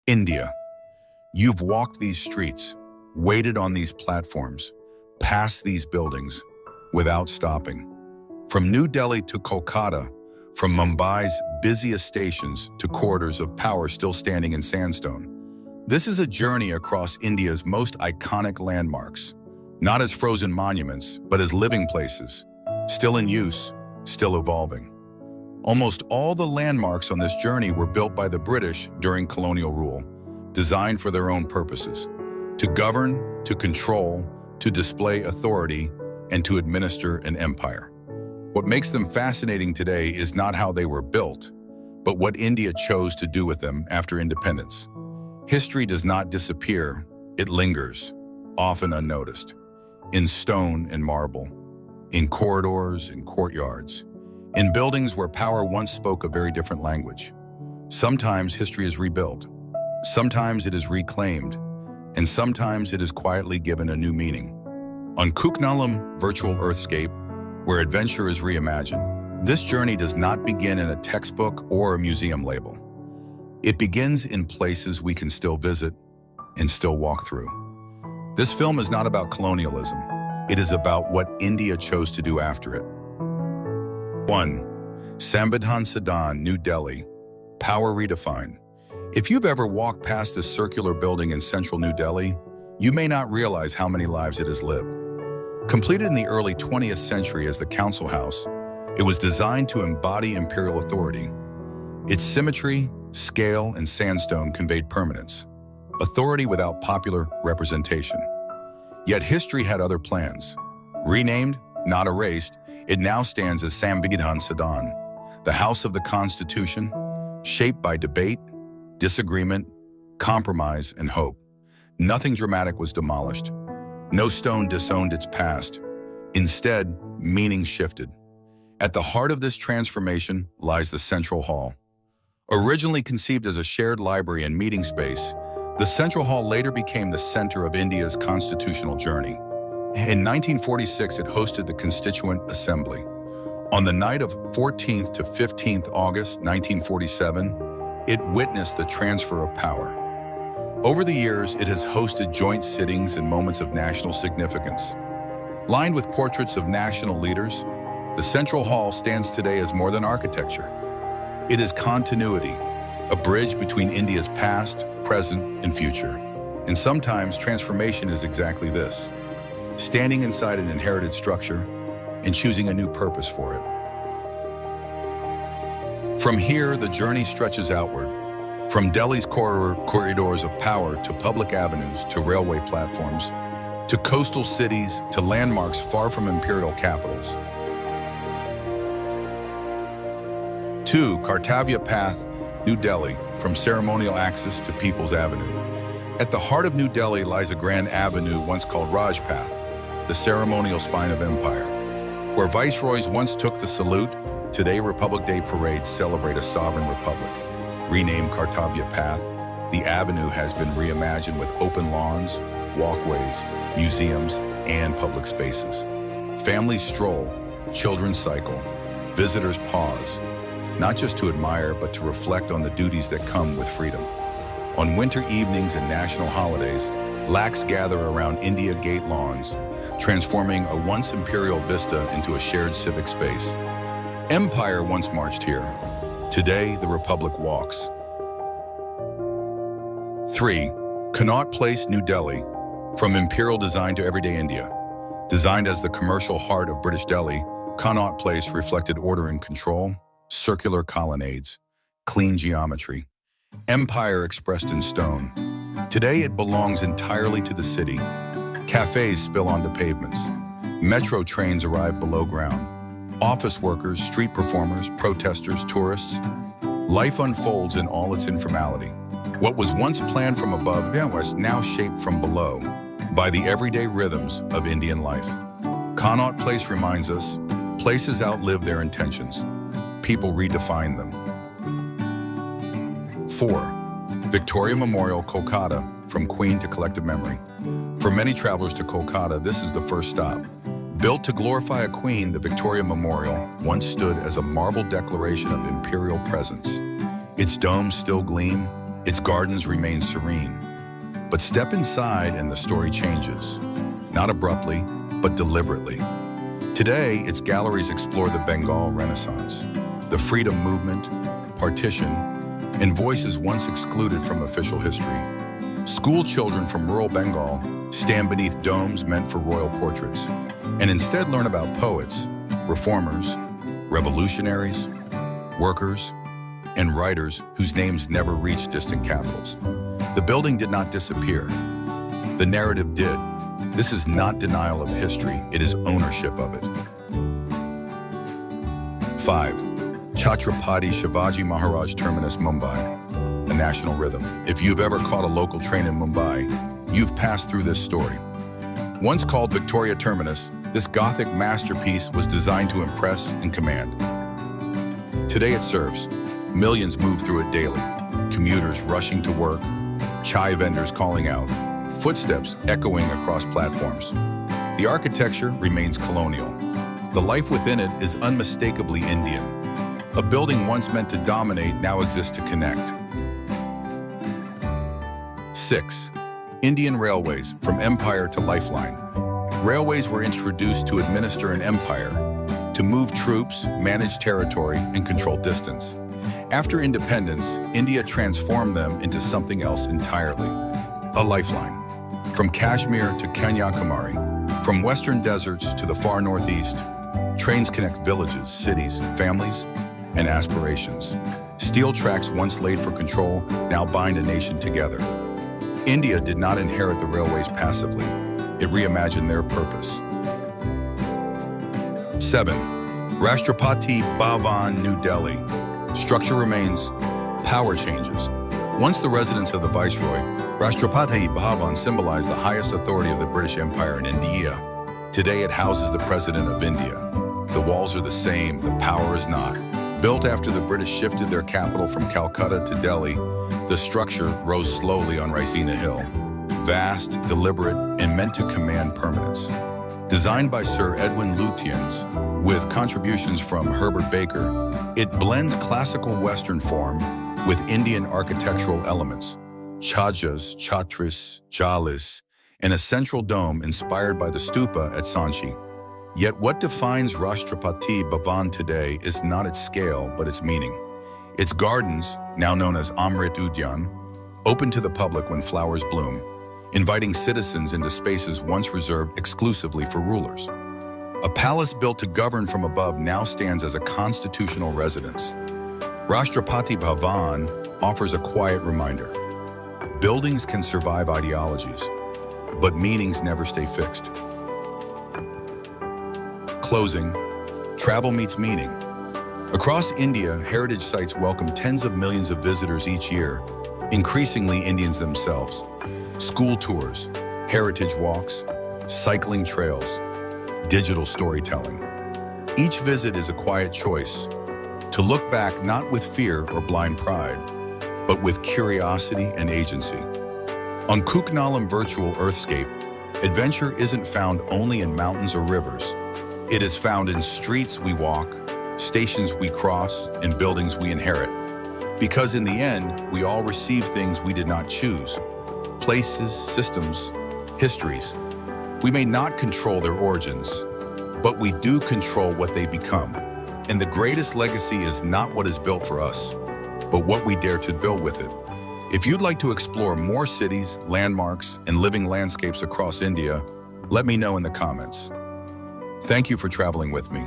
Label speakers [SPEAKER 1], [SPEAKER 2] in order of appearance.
[SPEAKER 1] India. You've walked these streets, waited on these platforms, passed these buildings, without stopping. From New Delhi to Kolkata, from Mumbai's busiest stations to corridors of power still standing in sandstone. This is a journey across India's most iconic landmarks, not as frozen monuments, but as living places, still in use, still evolving. Almost all the landmarks on this journey were built by the British during colonial rule, designed for their own purposes, to govern, to control, to display authority, and to administer an empire. What makes them fascinating today is not how they were built, but what India chose to do with them after independence. History does not disappear, it lingers, often unnoticed, in stone and marble, in corridors and courtyards, in buildings where power once spoke a very different language. Sometimes history is rebuilt, sometimes it is reclaimed, and sometimes it is quietly given a new meaning. On Kolonial Virtual Earthscape, where adventure is reimagined, this journey does not begin in a textbook or a museum label. It begins in places we can still visit and still walk through. This film is not about colonialism. It is about what India chose to do after it. 1. Samvidhan Sadan, New Delhi. Power redefined. If you've ever walked past this circular building in central New Delhi, you may not realize how many lives it has lived. Completed in the early 20th century as the council house, it was designed to embody imperial authority. Its symmetry, scale, and sandstone conveyed permanence, authority without popular representation. Yet history had other plans. Renamed, not erased, it now stands as Samvidhan Sadan, the House of the Constitution, shaped by debate, disagreement, compromise, and hope. Nothing dramatic was demolished. No stone disowned its past. Instead, meaning shifted. At the heart of this transformation lies the Central Hall. Originally conceived as a shared library and meeting space, the Central Hall later became the center of India's constitutional journey. In 1946, it hosted the Constituent Assembly. On the night of 14th to 15th August 1947, it witnessed the transfer of power. Over the years, it has hosted joint sittings and moments of national significance. Lined with portraits of national leaders, the Central Hall stands today as more than architecture. It is continuity, a bridge between India's past, present, and future. And sometimes transformation is exactly this: standing inside an inherited structure and choosing a new purpose for it. From here, the journey stretches outward, from Delhi's corridors of power to public avenues to railway platforms, to coastal cities to landmarks far from imperial capitals. 2. Kartavya Path, New Delhi, from ceremonial axis to People's Avenue. At the heart of New Delhi lies a grand avenue once called Raj Path, the ceremonial spine of empire. Where viceroys once took the salute, today Republic Day parades celebrate a sovereign republic. Renamed Kartavya Path, the avenue has been reimagined with open lawns, walkways, museums, and public spaces. Families stroll, children cycle, visitors pause, not just to admire, but to reflect on the duties that come with freedom. On winter evenings and national holidays, lakhs gather around India Gate lawns, transforming a once imperial vista into a shared civic space. Empire once marched here. Today, the Republic walks. 3. Connaught Place, New Delhi. From imperial design to everyday India. Designed as the commercial heart of British Delhi, Connaught Place reflected order and control, circular colonnades, clean geometry, empire expressed in stone. Today, it belongs entirely to the city. Cafes spill onto pavements. Metro trains arrive below ground. Office workers, street performers, protesters, tourists. Life unfolds in all its informality. What was once planned from above was now shaped from below by the everyday rhythms of Indian life. Connaught Place reminds us, places outlive their intentions. People redefine them. 4. Victoria Memorial, Kolkata, from Queen to collective memory. For many travelers to Kolkata, this is the first stop. Built to glorify a queen, the Victoria Memorial once stood as a marble declaration of imperial presence. Its domes still gleam, Its gardens remain serene. But step inside and the story changes. Not abruptly, but deliberately. Today, its galleries explore the Bengal Renaissance, the freedom movement, partition, and voices once excluded from official history. School children from rural Bengal stand beneath domes meant for royal portraits, and instead learn about poets, reformers, revolutionaries, workers, and writers whose names never reached distant capitals. The building did not disappear. The narrative did. This is not denial of history, it is ownership of it. 5. Chhatrapati Shivaji Maharaj Terminus, Mumbai. A national rhythm. If you've ever caught a local train in Mumbai, you've passed through this story. Once called Victoria Terminus, this Gothic masterpiece was designed to impress and command. Today it serves. Millions move through it daily. Commuters rushing to work, chai vendors calling out, footsteps echoing across platforms. The architecture remains colonial. The life within it is unmistakably Indian. A building once meant to dominate now exists to connect. 6. Indian railways, from empire to lifeline. Railways were introduced to administer an empire, to move troops, manage territory, and control distance. After independence, India transformed them into something else entirely. A lifeline. From Kashmir to Kanyakumari, from western deserts to the far northeast, trains connect villages, cities, families, and aspirations. Steel tracks once laid for control now bind a nation together. India did not inherit the railways passively. It reimagined their purpose. 7. Rashtrapati Bhavan, New Delhi. Structure remains, power changes. Once the residence of the Viceroy, Rashtrapati Bhavan symbolized the highest authority of the British Empire in India. Today it houses the President of India. The walls are the same, the power is not. Built after the British shifted their capital from Calcutta to Delhi, the structure rose slowly on Raisina Hill. Vast, deliberate, and meant to command permanence. Designed by Sir Edwin Lutyens, with contributions from Herbert Baker, it blends classical Western form with Indian architectural elements. Chajas, Chatris, Jalis, and a central dome inspired by the stupa at Sanchi. Yet what defines Rashtrapati Bhavan today is not its scale, but its meaning. Its gardens, now known as Amrit Udyan, open to the public when flowers bloom, inviting citizens into spaces once reserved exclusively for rulers. A palace built to govern from above now stands as a constitutional residence. Rashtrapati Bhavan offers a quiet reminder. Buildings can survive ideologies, but meanings never stay fixed. Closing, travel meets meaning. Across India, heritage sites welcome tens of millions of visitors each year, increasingly Indians themselves. School tours, heritage walks, cycling trails, digital storytelling. Each visit is a quiet choice, to look back not with fear or blind pride, but with curiosity and agency. On Kolkata virtual Earthscape, adventure isn't found only in mountains or rivers. It is found in streets we walk, stations we cross, and buildings we inherit. Because in the end, we all receive things we did not choose. Places, systems, histories. We may not control their origins, but we do control what they become. And the greatest legacy is not what is built for us, but what we dare to build with it. If you'd like to explore more cities, landmarks, and living landscapes across India, let me know in the comments. Thank you for traveling with me.